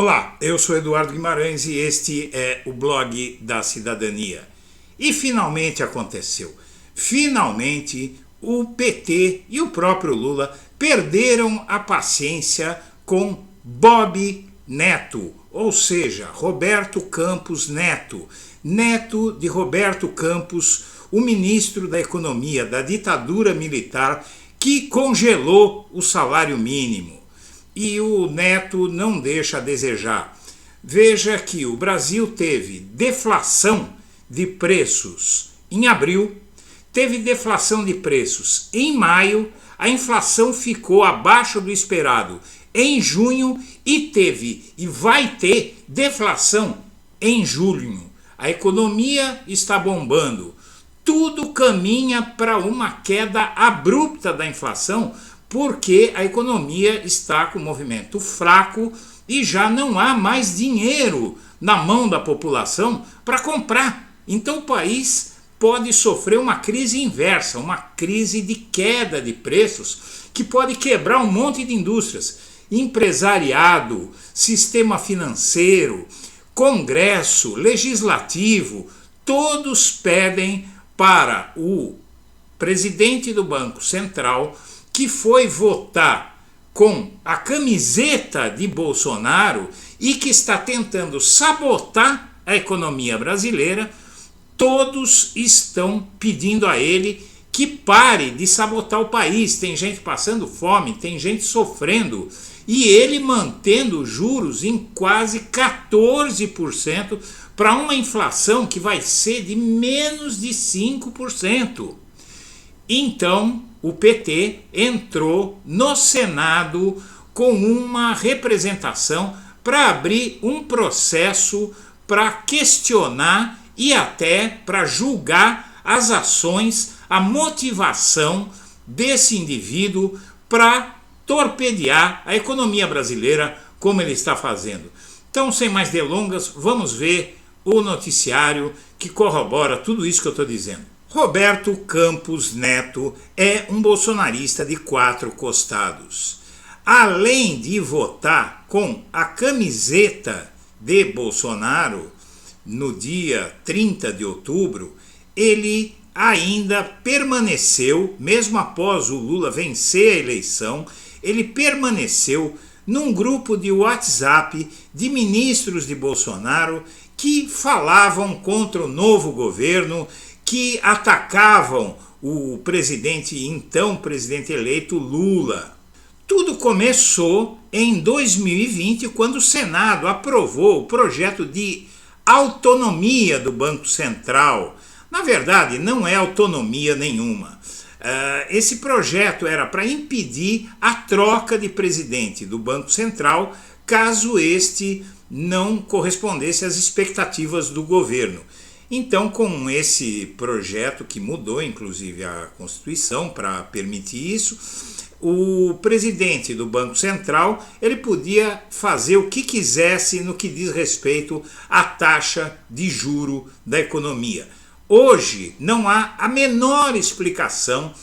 Olá, eu sou Eduardo Guimarães e este é o blog da cidadania. E finalmente aconteceu. Finalmente o PT e o próprio Lula perderam a paciência com Bob Neto, ou seja, Roberto Campos Neto, neto de Roberto Campos, o ministro da Economia da ditadura militar que congelou o salário mínimo. E o Neto não deixa a desejar. Veja que o Brasil teve deflação de preços em abril, teve deflação de preços em maio, a inflação ficou abaixo do esperado em junho e teve e vai ter deflação em julho. A economia está bombando. Tudo caminha para uma queda abrupta da inflação, porque a economia está com movimento fraco e já não há mais dinheiro na mão da população para comprar. Então o país pode sofrer uma crise inversa, uma crise de queda de preços que pode quebrar um monte de indústrias. Empresariado, sistema financeiro, Congresso, Legislativo, todos pedem para o presidente do Banco Central, que foi votar com a camiseta de Bolsonaro e que está tentando sabotar a economia brasileira, todos estão pedindo a ele que pare de sabotar o país. Tem gente passando fome, tem gente sofrendo, e ele mantendo juros em quase 14% para uma inflação que vai ser de menos de 5%. Então, o PT entrou no Senado com uma representação para abrir um processo para questionar e até para julgar as ações, a motivação desse indivíduo para torpedear a economia brasileira como ele está fazendo. Então, sem mais delongas, vamos ver o noticiário que corrobora tudo isso que eu estou dizendo. Roberto Campos Neto é um bolsonarista de 4 costados. Além de votar com a camiseta de Bolsonaro no dia 30 de outubro, ele ainda permaneceu, mesmo após o Lula vencer a eleição, ele permaneceu num grupo de WhatsApp de ministros de Bolsonaro que falavam contra o novo governo, que atacavam o então presidente eleito Lula. Tudo começou em 2020, quando o Senado aprovou o projeto de autonomia do Banco Central. Na verdade, não é autonomia nenhuma. Esse projeto era para impedir a troca de presidente do Banco Central, caso este não correspondesse às expectativas do governo. Então, com esse projeto, que mudou inclusive a Constituição para permitir isso, o presidente do Banco Central ele podia fazer o que quisesse no que diz respeito à taxa de juro da economia. Hoje não há a menor explicação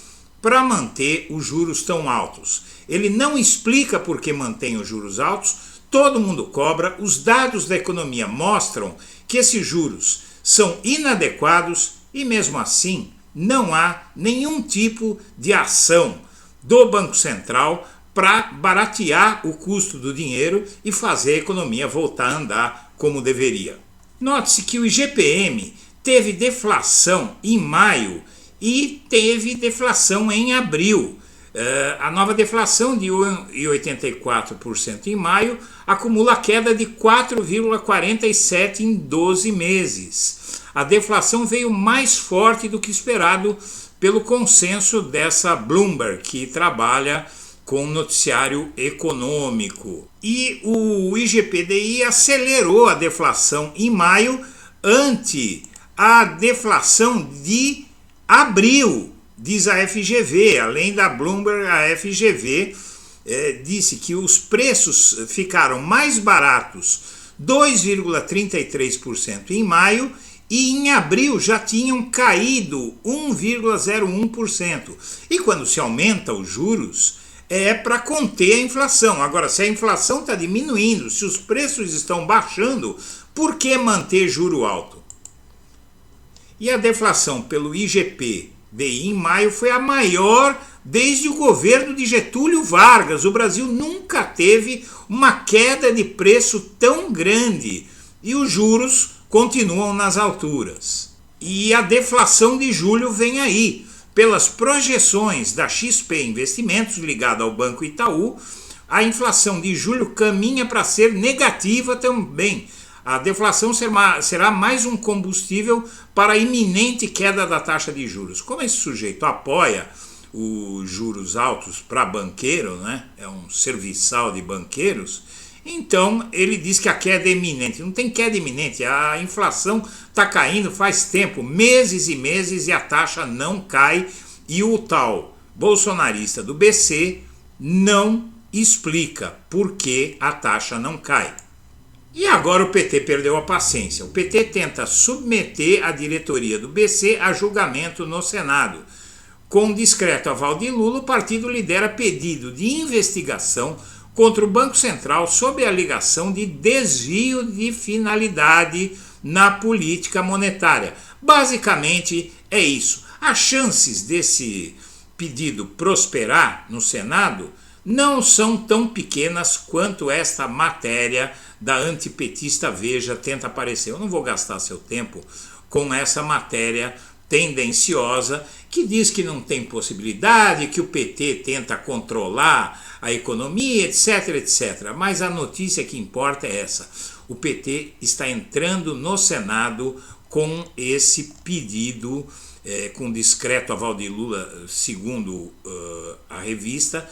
para manter os juros tão altos. Ele não explica por que mantém os juros altos, todo mundo cobra, os dados da economia mostram que esses juros são inadequados e mesmo assim não há nenhum tipo de ação do Banco Central para baratear o custo do dinheiro e fazer a economia voltar a andar como deveria. Note-se que o IGPM teve deflação em maio e teve deflação em abril. A nova deflação de 1,84% em maio acumula queda de 4,47% em 12 meses. A deflação veio mais forte do que esperado pelo consenso dessa Bloomberg, que trabalha com noticiário econômico. E o IGPDI acelerou a deflação em maio ante a deflação de abril, diz a FGV. Além da Bloomberg, a FGV disse que os preços ficaram mais baratos 2,33% em maio e em abril já tinham caído 1,01%. E quando se aumenta os juros, é para conter a inflação. Agora, se a inflação está diminuindo, se os preços estão baixando, por que manter juro alto? E a deflação pelo IGP-DI em maio foi a maior desde o governo de Getúlio Vargas. O Brasil nunca teve uma queda de preço tão grande e os juros continuam nas alturas. E a deflação de julho vem aí. Pelas projeções da XP Investimentos, ligada ao Banco Itaú, a inflação de julho caminha para ser negativa também. A deflação será mais um combustível para a iminente queda da taxa de juros. Como esse sujeito apoia os juros altos para banqueiro, né? É um serviçal de banqueiros, então ele diz que a queda é iminente. Não tem queda iminente, a inflação está caindo faz tempo, meses e meses, e a taxa não cai, e o tal bolsonarista do BC não explica por que a taxa não cai. E agora o PT perdeu a paciência. O PT tenta submeter a diretoria do BC a julgamento no Senado. Com discreto aval de Lula, o partido lidera pedido de investigação contra o Banco Central sob a alegação de desvio de finalidade na política monetária. Basicamente é isso. As chances desse pedido prosperar no Senado não são tão pequenas quanto esta matéria da antipetista Veja tenta aparecer. Eu não vou gastar seu tempo com essa matéria tendenciosa que diz que não tem possibilidade, que o PT tenta controlar a economia, etc, etc. Mas a notícia que importa é essa. O PT está entrando no Senado com esse pedido, com discreto aval de Lula, segundo a revista,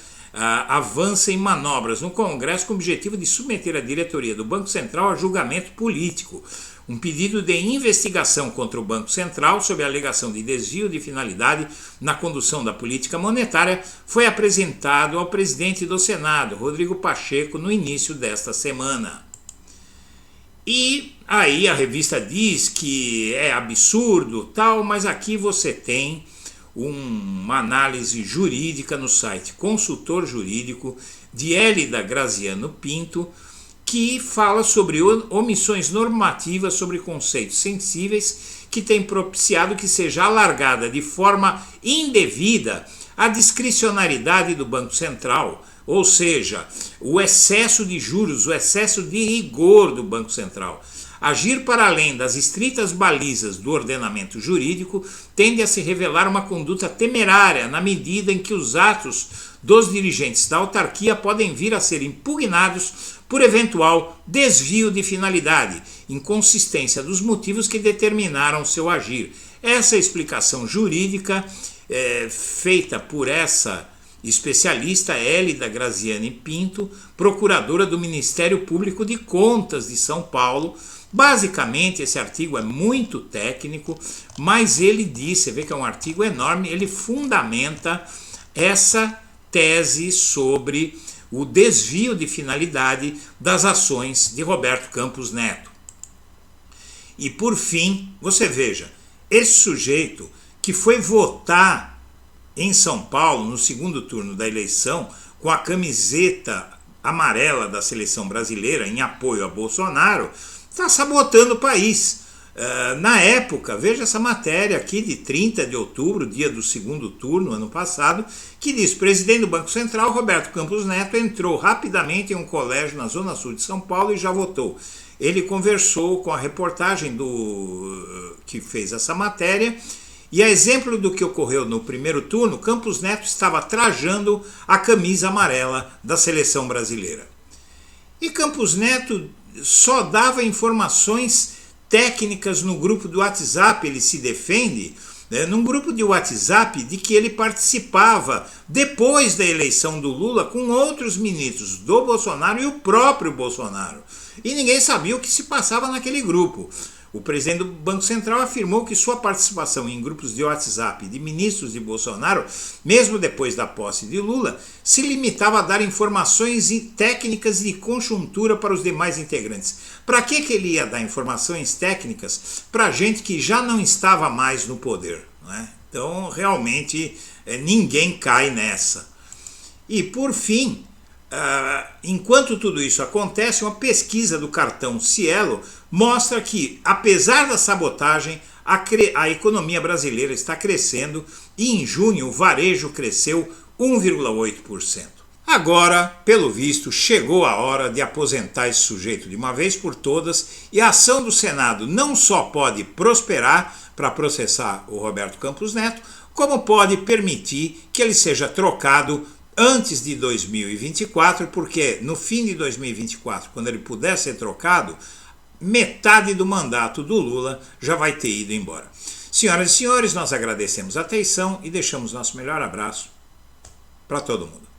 avança em manobras no Congresso com o objetivo de submeter a diretoria do Banco Central a julgamento político. Um pedido de investigação contra o Banco Central sob a alegação de desvio de finalidade na condução da política monetária foi apresentado ao presidente do Senado, Rodrigo Pacheco, no início desta semana. E aí a revista diz que é absurdo, tal, mas aqui você tem uma análise jurídica no site Consultor Jurídico de Hélida Graziano Pinto, que fala sobre omissões normativas sobre conceitos sensíveis que tem propiciado que seja alargada de forma indevida a discricionariedade do Banco Central, ou seja, o excesso de juros, o excesso de rigor do Banco Central. Agir para além das estritas balizas do ordenamento jurídico tende a se revelar uma conduta temerária na medida em que os atos dos dirigentes da autarquia podem vir a ser impugnados por eventual desvio de finalidade, inconsistência dos motivos que determinaram seu agir. Essa explicação jurídica feita por essa especialista Hélida Graziani Pinto, procuradora do Ministério Público de Contas de São Paulo. Basicamente, esse artigo é muito técnico, mas ele diz, você vê que é um artigo enorme, ele fundamenta essa tese sobre o desvio de finalidade das ações de Roberto Campos Neto. E por fim, você veja, esse sujeito que foi votar em São Paulo no segundo turno da eleição com a camiseta amarela da seleção brasileira em apoio a Bolsonaro, está sabotando o país. Na época, veja essa matéria aqui de 30 de outubro, dia do segundo turno, ano passado, que diz: presidente do Banco Central, Roberto Campos Neto, entrou rapidamente em um colégio na zona sul de São Paulo e já votou. Ele conversou com a reportagem que fez essa matéria, e a exemplo do que ocorreu no primeiro turno, Campos Neto estava trajando a camisa amarela da seleção brasileira. E Campos Neto só dava informações técnicas no grupo do WhatsApp. Ele se defende, num grupo de WhatsApp de que ele participava depois da eleição do Lula com outros ministros do Bolsonaro e o próprio Bolsonaro. E ninguém sabia o que se passava naquele grupo. O presidente do Banco Central afirmou que sua participação em grupos de WhatsApp de ministros de Bolsonaro, mesmo depois da posse de Lula, se limitava a dar informações técnicas de conjuntura para os demais integrantes. Para que ele ia dar informações técnicas para gente que já não estava mais no poder, né? Então, realmente, ninguém cai nessa. E por fim, enquanto tudo isso acontece, uma pesquisa do cartão Cielo mostra que, apesar da sabotagem, a economia brasileira está crescendo e em junho o varejo cresceu 1,8%. Agora, pelo visto, chegou a hora de aposentar esse sujeito de uma vez por todas e a ação do Senado não só pode prosperar para processar o Roberto Campos Neto, como pode permitir que ele seja trocado antes de 2024, porque no fim de 2024, quando ele puder ser trocado, metade do mandato do Lula já vai ter ido embora. Senhoras e senhores, nós agradecemos a atenção e deixamos nosso melhor abraço para todo mundo.